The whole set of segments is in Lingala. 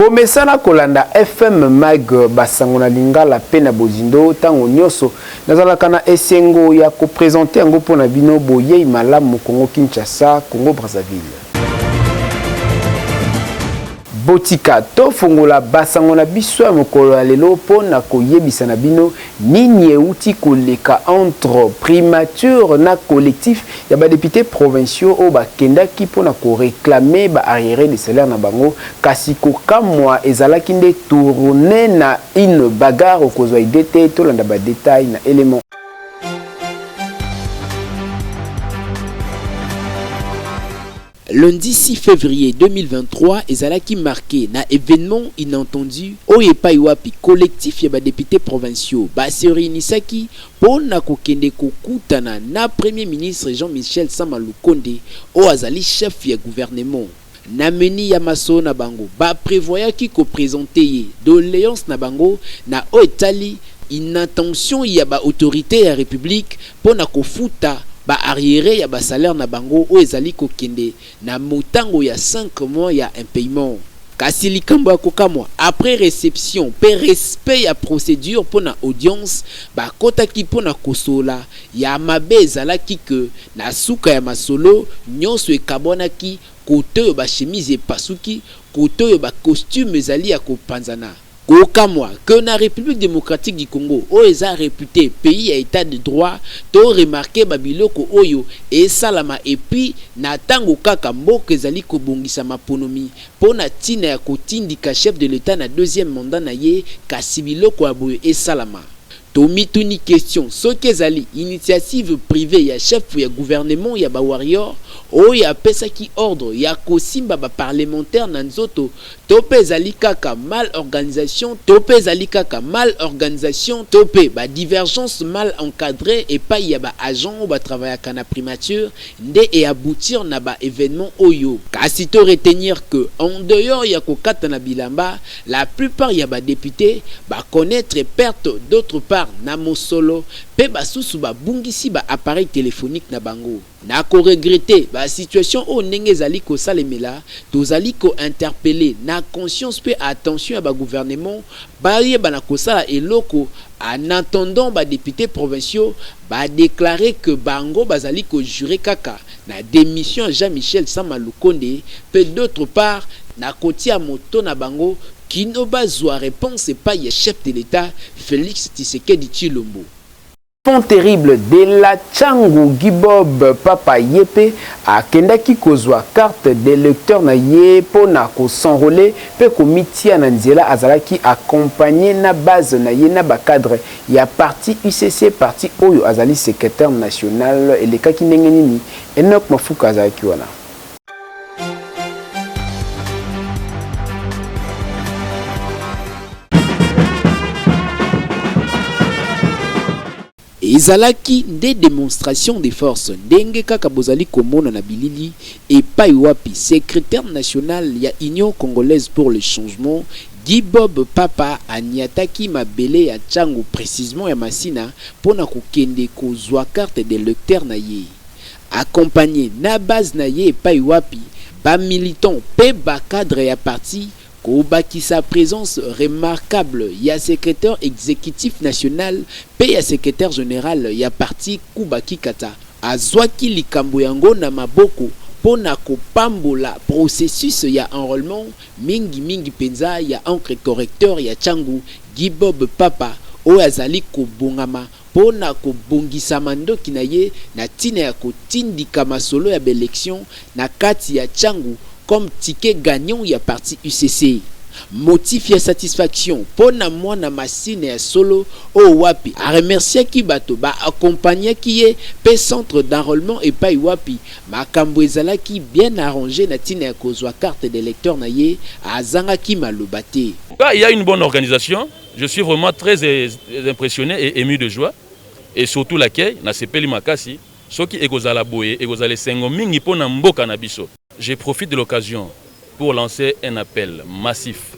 Bomesana kolanda FM Mag basango na lingala pe na bozindo tango nyoso nazalaka na esengo ya ko présenter yango pona bino boye malamu Congo Kinshasa Congo Brazzaville. Botika to fungola basango na biso ya mokolo ya lelo pona koyebisa na bino nini euti koleka entre primature na collectif ya ba députés provinciaux o bakendaki pona ko réclamer ba arriéré de salaire na bango kasi kokamwa ezalaki nde tourner na une bagarre okozwa idete to landa ba détail na élément. Lundi 6 février 2023, ezalaki marqué na événement inattendu oyepai wapi collectif ya ba députés provinciaux ba se réunisaki pona kokende kokutana na premier ministre Jean-Michel Sama Lukonde o azali chef ya gouvernement. Na meni ya maso na bango ba prévoyaki ko présenter doléance na bango na o etali inattention ya ba autorité ya république pona kofuta ba arriéré ya ba salaire na bango o ezali kokende na motango ya 5 mois ya impayement. Kasi likambo ya kokamwa après réception pe respect ya procédure pona audience ba kotaki pona kosola ya mabe ezalaki ke na suka ya masolo nyonso ekabonaki kote ba chemise pasuki kote ba costume ezali ya kopanzana. Kokamwa que na République démocratique du Congo o eza réputé pays à état de droit to remarqué babiloko oyo et salama et puis na tango kaka mboka ezali kobongisa maponomi pona tina ya kotindika chef de l'état na deuxième mandat na ye kasi biloko aboyo et salama. Tomituni question soki ezali initiative privée ya chef ya gouvernement ya ba warrior oyo apesaki ordre ya kosimba ba parlementaire na nzoto tope ezali kaka mal organisation tope ba divergence mal encadrée et pas ya ba agent ou ba travaillaka na primature nde et aboutir na ba événement oyo kasi to retenir que en dehors ya kokata na bilamba la plupart ya ba députés ba connaître perte d'autre part na mosolo pe basusu ba bungisi ba appareil téléphonique na bango na ko regretter ba situation o ndenge ezali ko salemela tozali ko interpeller na conscience pe attention à ba gouvernement ba yeba na kosala eloko en attendant ba députés provinciaux ba déclarer que bango bazali ko jurer kaka na démission Jean-Michel Sama Lukonde pe d'autre part na kotia moto na bango qui ne bazwa réponse pas ya chef de l'État Félix Tshisekedi Tshilombo. Fond terrible de la Tchangu Gibob Papa Yepe a kendaki kozwa carte d'électeur na ye pona ko s'enrôler pe komitia na nzela azalaki accompagné na base na ye na ba cadre ya parti UCC parti oyo azali secrétaire national elekaki ndenge nini Enoch Mafuka azalaki wana. Ezalaki des démonstrations de force ndenge kaka bozali komona na bilili et pai wapi secrétaire national ya Union congolaise pour le changement Gibob Papa aniataki mabele ya Tchangu précisément ya Masina pona kokende kozwa carte d'électeur na ye accompagné na base na ye pai wapi ba militant pe ba cadre ya parti Kobaki sa présence remarquable ya secrétaire exécutif national pe ya secrétaire général ya parti Kubaki Kata azwaki likambo yango na maboko pona kopambola processus ya enrôlement mingi penza ya encre correcteur ya Tchangu Gibob Papa o azali kobongama pona kobongisa mandoki na ye na tina ya kotindika masolo ya élection na kati ya Tchangu comme ticket gagnant ya parti UCC. Motif ya satisfaction pona mwana masine ya solo o wapi a remercier ki bato ba accompagner ki ye pe centre d'enrôlement et pas wapi makambo ezalaki bien arrangé na tina ya kozwa carte d'électeur na ye azanga ki malobate. Il y a une bonne organisation, je suis vraiment très impressionné et ému de joie et surtout l'accueil na sepeli makasi soki ekozala boye ekozala sengo mingi pona mboka na biso. Je profite de l'occasion pour lancer un appel massif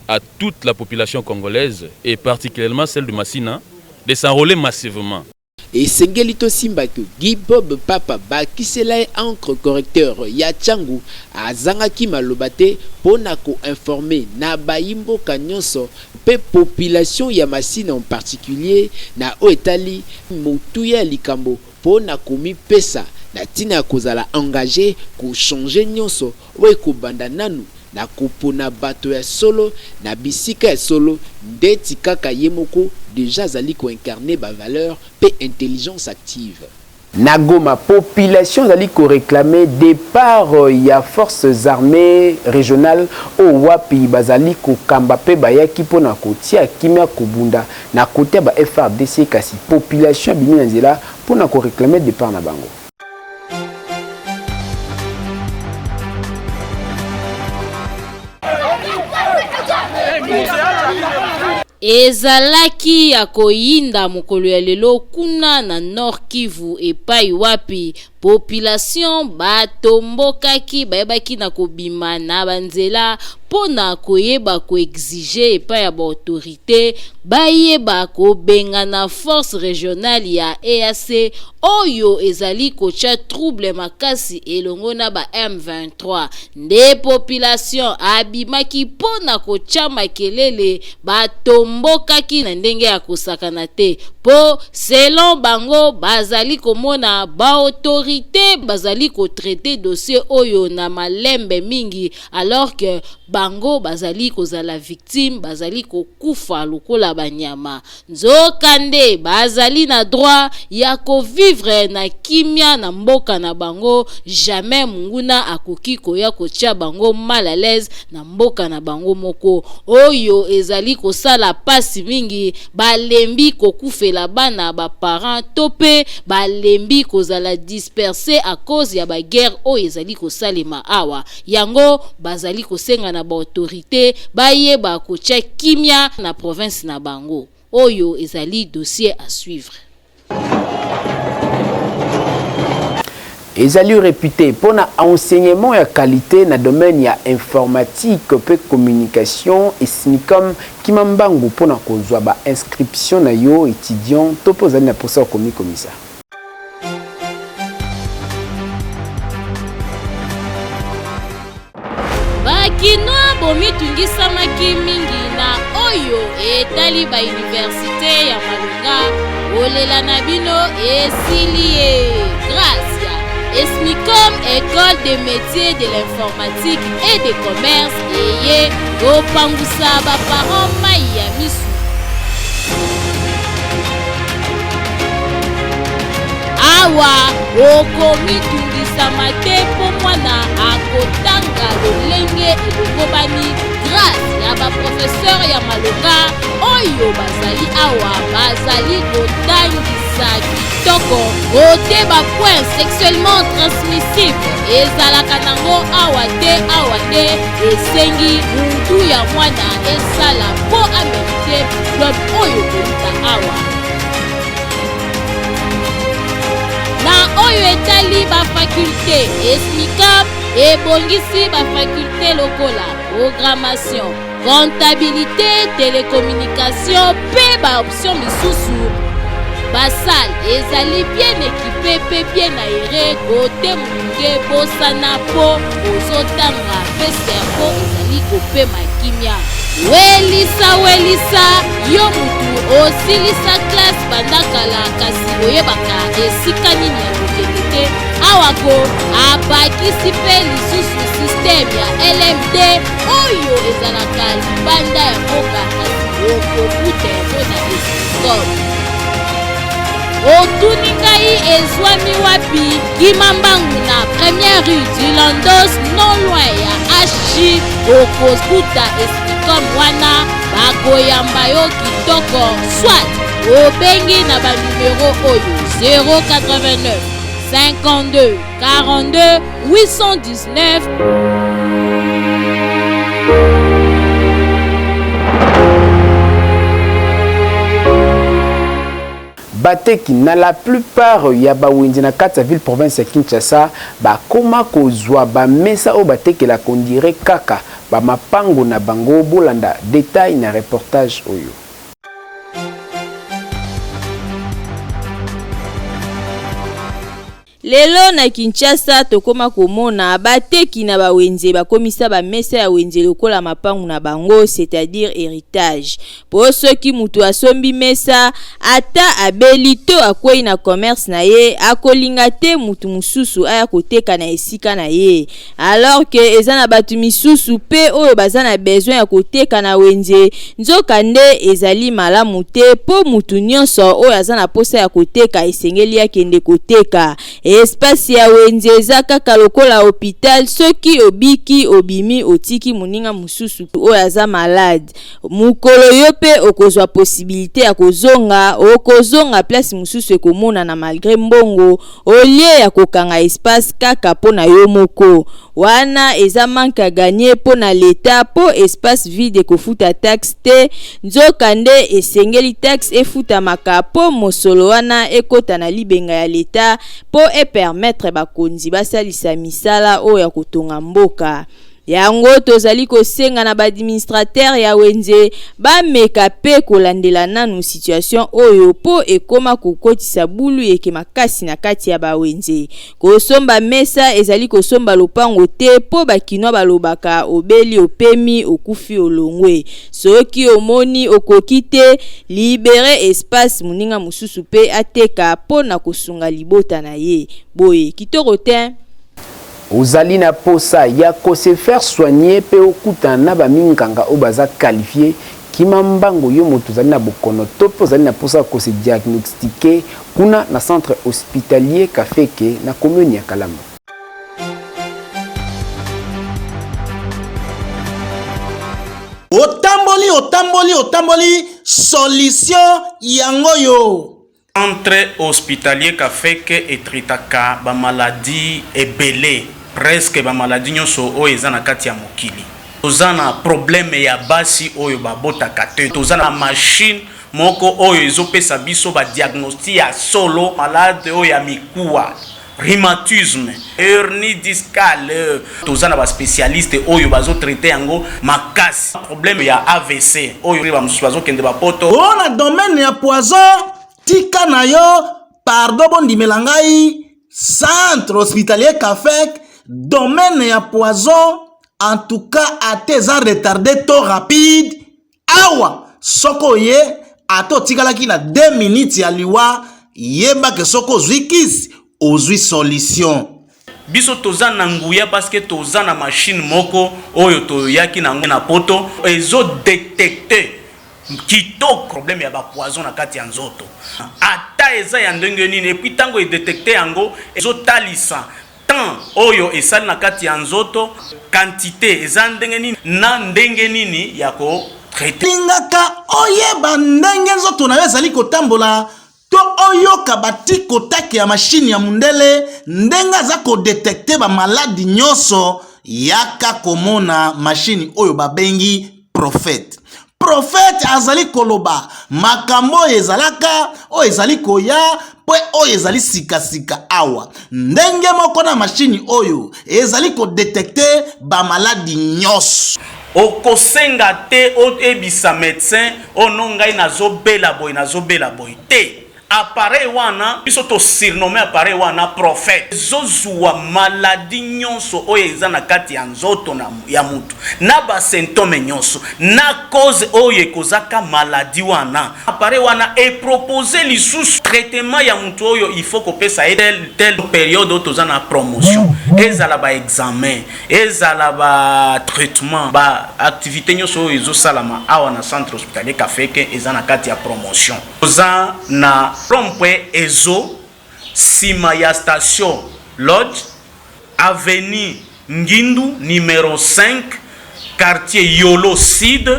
à toute la population congolaise et particulièrement celle de Massina de s'enrôler massivement. esengeli tosimba ke Guy Bob Papa bakisela encre correcteur ya Tchangu azangaki maloba te pona ko informer na bayimboka nyonso pe population ya Masina en particulier na oetali motu ya likambo pona komi pesa na tina kozala engagé ko changer nyonso we kobanda nanu na kupona bato ya solo na bisika ya solo ndeti kaka yemoko déjà zali ko incarner ba valeur pe intelligence active. Na Goma, population zali ko réclamer départ ya forces armées régionales au wapi bazali ko kamba pe bayaki pona kotia kimia kubunda na kote ba FRDC kasi population bimina nzela pona ko réclamer départ na bango. Ezalaki ya koyinda mokolo ya lelo kuna na Nord Kivu epai wapi population batombokaki bayebaki na kobima na banzela pona koyeba ko exiger epai ya ba autorité bayeba kobenga na force régionale ya EAC oyo ezali kocha trouble makasi elongo na ba M23 nde population abimaki pona kocha makelele batombokaki na ndenge ya kosakana te po selon bango bazali komona ba autorité bazali ko traiter dossier oyo na malembe mingi alors que bango bazali kozala victime bazali kokufa lokola banyama nzokande bazali na droit ya kovivre na kimia na mboka na bango jamais munguna akoki koya kotia bango mal à l'aise na mboka na bango moko oyo ezali kosala pasi mingi balembi kokufela bana ba parents tope balembi kozala dispersé à cause ya ba guerre oyo ezali kosalema awa yango bazali kosenga na ba autorité bayeba kotia kimia na province na bango oyo ezali dossier à suivre. Ezali réputé pour un enseignement de qualité dans le domaine ya informatique et communication et sinicom kimambangu pour kozwa ba inscription na yo étudiant topozali na posa komi komisa. Bakinoa bomitungisamaki mingi na oyo etali ba université ya Malunga olela na bino esilie grâce ya Esmicom école des métiers de l'informatique et des commerces eye kopangusa ba parents mai ya misu awa okomitungisa te po mwana akotanga lolenge elongobani grâce ya baprofesseur ya Malonga oyo bazali awa bazali kotangisa kitoko kote bapoint sexuellement transmissible ezalaka nango awa te esengi mutu ya mwana esala po amerite diplôme oyo koluta awa na oyo etali bafaculté Esmicom ebongisi bafaculté lokola programmation comptabilité télécommunication pe baoption misusu basale ezali bien équipé pe bien aéré kote munge bosana po ozotanga pe servo ezali kopema kimia welisa yo mutu osilisa classe bandakala kasi oyebaka esika nini ya kokende te awako abakisi pe lisusu système ya LMD oyo ezalaka libanda ya mboka kasi okokuta yango na Esmicom otuni ngai ezwami wapi kimambangu na première rue du Landos non loin ya HJ okokuta Esmicom wana bakoyamba yo kitoko soit obengi na banumero oyo 089 52 42 819 bateki na la plupart ya bawenzi na kati ya ville province ya Kinshasa bakoma kozwa bamesa oyo batekela kondire kaka bamapango na bango bolanda détail na reportage oyo. Lelo na Kinshasa tokoma komona bateki na bawenze bakomisa ba mesa ya wenze lokola mapangu na bango, c'est-à-dire héritage. Po soki mutu asombi mesa ata abelito akwei na commerce na ye akolinga te mutu mususu aya koteka na esika na ye. Alors que eza na batu misusu pe oyo baza na besoin ya koteka na wenze, nzoka nde ezali malamu te po mutu nyonso oyo aza na posa ya koteka esengeli akende koteka. Espace ya wenze eza kaka lokola hôpital, soki obiki obimi otiki muninga mususu oyo aza malade. Mukolo yo pe okozwa possibilité ya okozonga place mususu ekomona na malgré mbongo olie ya kokanga espace kaka pona yo moko. Wana eza manka gagner pona l'État po espace vide kofuta taxe te, nzoka nde esengeli taxe efuta makapo mosolo wana ekota na libenga ya l'État po permettre bakonzi basalisa misala oyo ya kotonga mboka. Yango tozali kosenga na administrateur ya wenze bameka pe kolandela nanu situation oyo po ekoma kokotisa bulu eke makasi na kati ya bawenze. Kosomba mesa ezali kosomba lopango te po bakinwa balobaka obeli opemi okufi olongwe. Soki omoni okokite libere espace muninga mususu pe ateka po na kosunga libota na ye. Boye kitoko te. Ozali na posa ya ko se faire soigner pe okuta na ba minganga o baza qualifié kimambango yo moto zali na bokono to po zali na posa ko se diagnostiquer kuna na centre hospitalier Kafeke na commune ya Kalamba. Otamboli solution yango yo. Centre hospitalier Kafeke etritaka ba maladie ebele, presque ba maladie nyonso oyo eza na kati ya mokili. Tozana problème ya basi oyo babotaka te. Tozana machine moko oyo ezopesa biso ba diagnostic ya solo malade oyo ya mikuwa, rhumatisme, hernie discale. Tozana ba spécialiste oyo bazo traiter yango makasi. Problème ya AVC oyo ba mususu bazo kende ba poto. On a domaine ya poison tika na yo, pardon bondi melangai, centre hospitalier Kafek, domaine ya poison, en tout cas ateza retardé to rapide, awa, soko ye, ato tika laki na 2 minutes ya liwa, yeba ke soko zwikis, ozwi solution. Biso toza na nguya parce que toza na machine moko, oyo to yaki na poto, ezo détecter kitoko problème ya ba poison na kati ya nzoto. Ata eza ya ndenge nini et puis tango e détecter yango ezo talisa tant oyo esali na kati ya nzoto, quantité eza ndenge nini na ndenge nini ya ko traiter. Lingaka oyeba ndenge nzoto na ezali kotambola to oyoka batiko take ya machine ya mundele ndenga za ko détecter ba maladie nyonso yaka komona machine oyo babengi prophète. Prophète azali koloba makambo ezalaka o ezali koya po o ezali sika awa ndenge moko na machine oyo ezali ko détecter ba maladie nyos. Okosenga te o ebisa médecin onongai nazobela boy te. Appareil wana biso to surnommé appareil wana prophète zozua maladie nyonso oyo eza na kati ya nzoto na ya mutu na ba symptôme nyonso na cause oyo ekozaka maladie wana. Appareil wana e proposer lisusu traitement ya mutu oyo il faut kopesa telle période oyo toza na promotion, ezala ba examen, ezala ba traitement, ba activité nyonso oyo ezosalama awa na centre hospitalier Kafeke eza na kati ya promotion. Toza na Rompwe Ezo, sima ya station Lodge, avenue Ngindu, numéro 5, quartier Yolo Sud,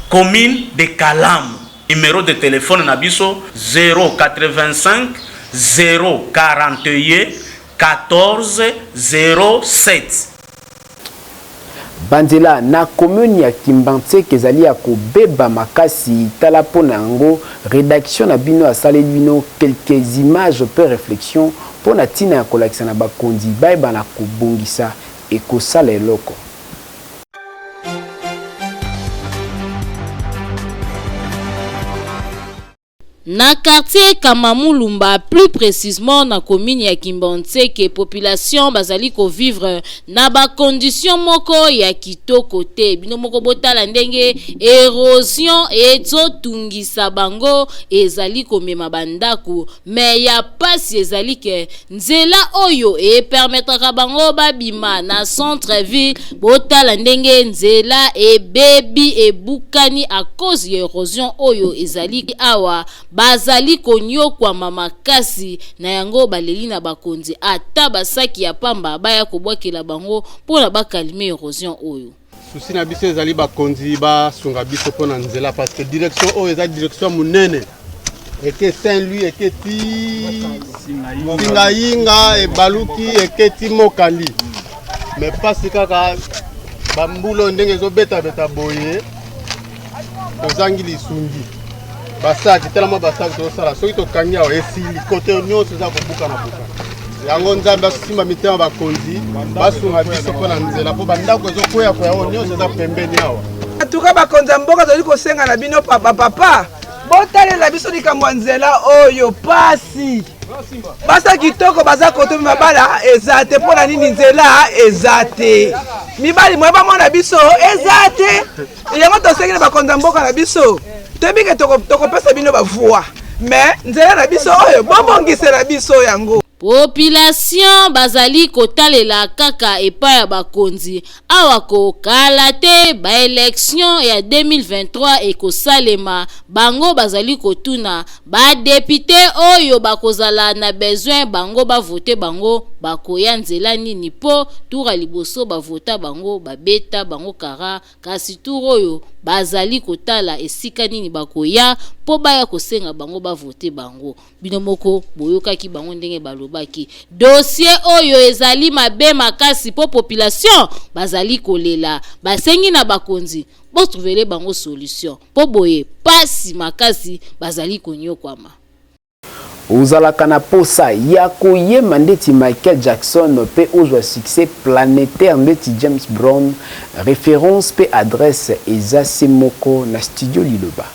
commune de Kalam. Numéro de téléphone nabiso 085 041 14 07. Banzela na commune ya Kimbanse kezali ya kobeba makasi tala pona yango rédaction na bino asale bino quelques images peu réflexion pona tina ya kolakisa na bakonzi bayeba na kobongisa ekosala eloko. na quartier Kamamulumba, plus précisément na commune ya Kimbonze, que population bazali ko vivre na ba condition moko ya kitoko te. Bino moko botala ndenge érosion ezo tungisa bango ezali komema bandaku, mais ya pasi ezali ke nzela oyo e permettra bango babima na centre ville. Botala ndenge nzela e bebi e bukani a cause ya érosion oyo ezali awa bazali konyo kwa mamakasi na yango baleli na bakonzi ata basaki ya pamba baya kobwakela bango pona bakalime érosion oyo. Souci na biso ezali bakonzi basunga biso pona nzela parce que direction oyo eza direction munene eke Saint-Louis eketi Singayinga e Baluki eketi Mokali mais pasi kaka bambulo ndenge ezobeta beta boye ozangi lisungi basaki telama basaki tosala soki tokangi awa esili kote nyonso eza kobuka na buka yango nzambe asimba mitema bakonzi basunga biso mpo na nzela mpo bandako ezokwea kwa yango nyonso eza pembeni awa atuka bakonzi ya mboka tozali kosenga na bino papa botalela biso likambo ya nzela oyo pasi basa kitoko baza koto mabala eza te mpo na nini nzela eza te mibali moye bamona biso eza te yango tosengi na bakonzi ya mboka na biso tobike tokopesa bino bavoi mais nzela na biso oyo bobongisela biso yango. Population bazali kotalela kaka epa ya bakonzi awa kokala te ba élection ya 2023 ekosalema bango bazali kotuna ba député oyo bakozala na besoin bango ba voter bango bakoya nzela nini po tour liboso ba vota bango babeta bango kara kasi tour oyo bazali kotala esika nini bakoya po baya kosenga bango ba voter bango bino moko boyokaki bango ndenge balobaki dossier oyo ezali mabe makasi po population bazali kolela basengi na bakonzi bo trouvele bango solution po boye pasi makasi bazali konyokwama. Ozalaka na posa ya koyeba ndeti Michael Jackson pe ozwa succès planétaire ndeti James Brown, référence pe adresse eza semoko na studio Liloba.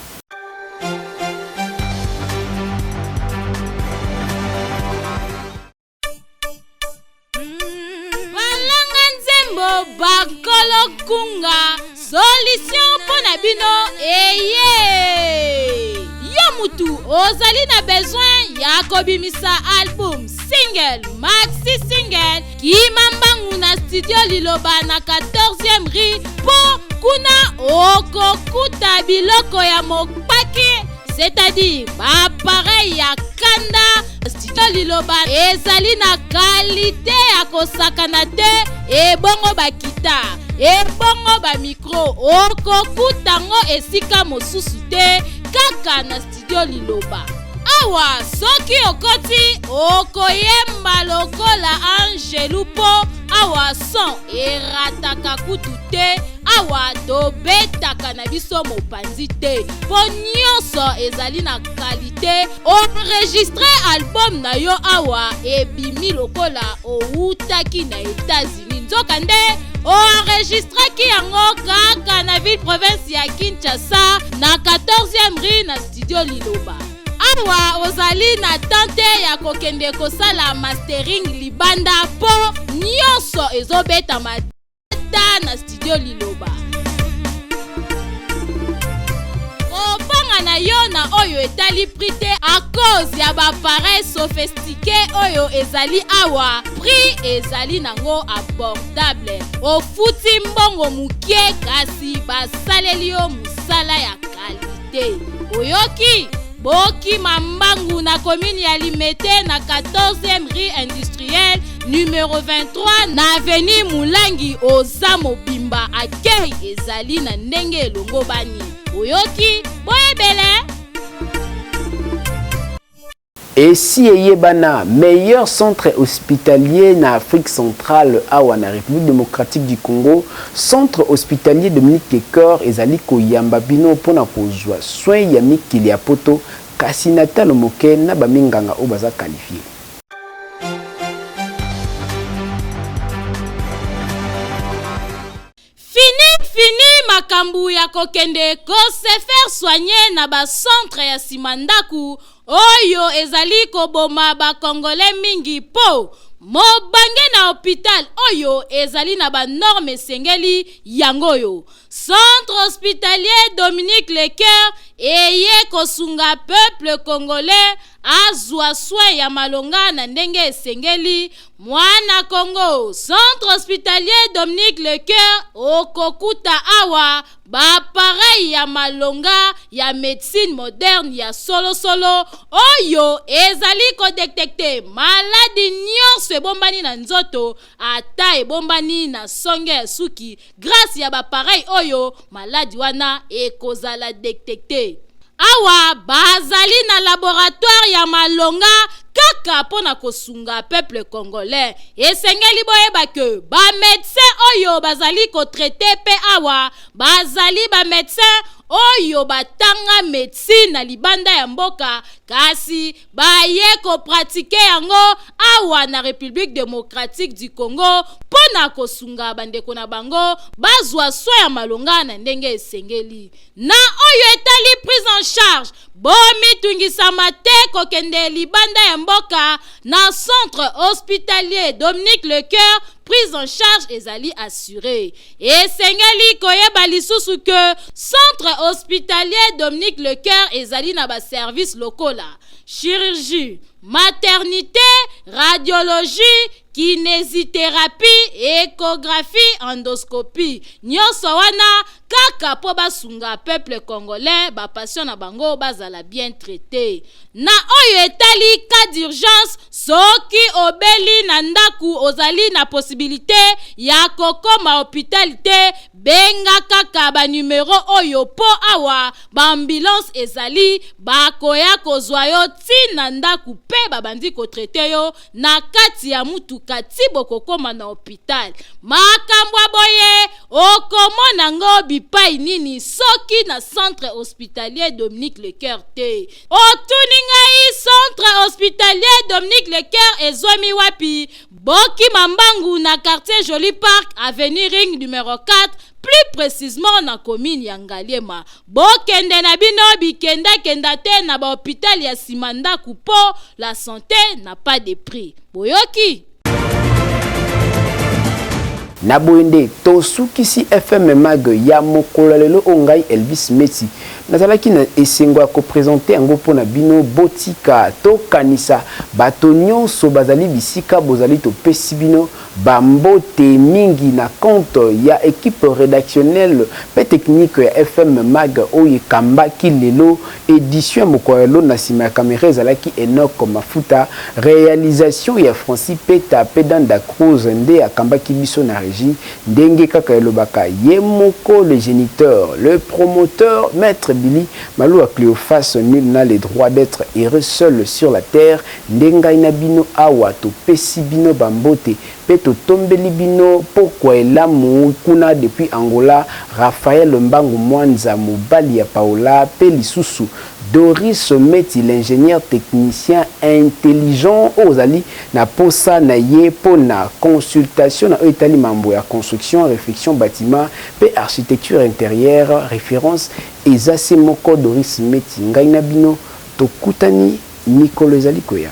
Balanga nzembo bakolo kunga solution pona bino eye. Yo mutu ozali na besoin ya kobimisa album, single, maxi single, kimambangu na studio Liloba na 14e rue po kuna okokuta biloko ya mopaki, c'est-à-dire appareil ya kanda. Studio Liloba ezali na qualité ya kosakana te ebongo bakita ebongo ba micro okokutango esika mosusu te kaka na studio Liloba. Awa soki okoti okoyemba lokola Angelu po awa son erataka kutu te awa tobetaka na biso mopanzi te po nyonso ezali na qualité. Enregistre album na yo awa ebimi lokola outaki na États-Unis nzoka nde enregistraki yango kaka na ville province ya Kinshasa na 14e rue na studio Liloba. Awa ozali na tante ya kokende kosala mastering libanda po nyonso ezobeta mata na studio Liloba. Kopanga na yo na oyo etali prix te a cause ya bappareil sophistiqué oyo ezali awa prix ezali nango abordable ofuti mbongo mukie kasi basaleli yo musala ya qualité. Oyoki Boki Mambangu na commune ya Limete na 14e rue industrielle numéro 23 na avenue Moulangi oza mobimba akei ezali na ndenge elongo bani. Oyoki boyebele. Et si Yebana, meilleur centre hospitalier na Afrique centrale, awa na République démocratique du Congo, centre hospitalier Dominique Kekor ezali koyamba bino pona kozwa soin ya mikili ya poto kasi Natal Moke na baminganga o baza qualifié. Fini makambu ya kokende ko se faire soigner na ba centre ya simandaku oyo ezali koboma ba congolais mingi po mobange na hôpital oyo ezali na ba norme sengeli yangoyo. Centre hospitalier Dominique Lecoeur eye kosunga peuple congolais azwa soin ya malonga na ndenge esengeli mwana Congo. Centre hospitalier Dominique Lecoeur okokuta awa ba pareil ya malonga ya médecine moderne ya solo oyo ezali ko détecter maladie nyonso ebombani na nzoto ata ebombani na songe ya suki grâce ya ba pareil oyo maladie wana ekozala détecter. Awa bazali na laboratoire ya malonga kaka pona kosunga peuple congolais. Esengeli boyeba ke ba médecin oyo bazali ko traiter pe awa bazali ba médecin oyo batanga médecine na libanda ya mboka kasi baye ko pratiquer yango awa na République démocratique du Congo pona kosunga bandeko na bango bazwa soin ya malonga na ndenge esengeli. Na oyo etali prise en charge bomi tungisama te kokende libanda ya mboka na centre hospitalier Dominique Lecoeur prise en charge ezali assurée. Esengeli koyeba lisusu ke centre hospitalier Dominique Lecoeur ezali na ba service locaux la chirurgie, maternité, radiologie, kinésithérapie, échographie, endoscopie. Nyonso wana kaka po basunga peuple congolais ba patient na bango bazala bien traité. Na oyo etali cas d'urgence soki obeli na ndaku ozali na possibilité ya kokoma hôpital benga kaka ba numéro oyo po awa ba ambulance ezali bakoya kozwa yo tina ndaku pe babandi ko traité yo na kati ya mutuka tibo kokoma na hôpital. Makambo boye okomona ngo bipai nini soki na centre hospitalier Dominique Lecoeur te. Otuningai centre hospitalier Dominique Lecoeur ezomi wapi? Boki Mambangu na quartier Joli Park avenue Ring numéro 4, plus précisément na commune ya Ngaliema. Bokende na bino bikenda kenda te na ba hôpital ya Simandaku po la santé n'a pas de prix. Boyoki na boende tosukisi FM mag ya mokolo lelo ongai Elvis Meti nazalaki na esengo ya kopresente yango mpona bino botika tokanisa bato nyonso bazali bisika bozali topesi bino bambote mingi na compte ya équipe rédactionnelle pe technique ya FM mag oyo ekambaki lelo édition ya mokolo lelo na nsima ya caméra ezalaki Enoch Mafuta réalisation ya Francis Peta Pedanda Cruz nde akambaki biso na ndenge kaka elobaka ye moko le géniteur, le promoteur, maître Billy Malou Cléophas nul n'a le droit d'être heureux seul sur la terre. Ndenga inabino awa to pesi bino bambote peto tombeli bino pourquoi elamu kuna depuis Angola Raphaël Mbangu Mwanza mobali ya Paola Pelisusu Doris Meti l'ingénieur technicien intelligent ozali na posa na ye pona consultation na etali mambo ya construction réflexion bâtiment pe architecture intérieure référence ezasi moko Doris Meti ngai na bino tokutani mikolo ezali koya.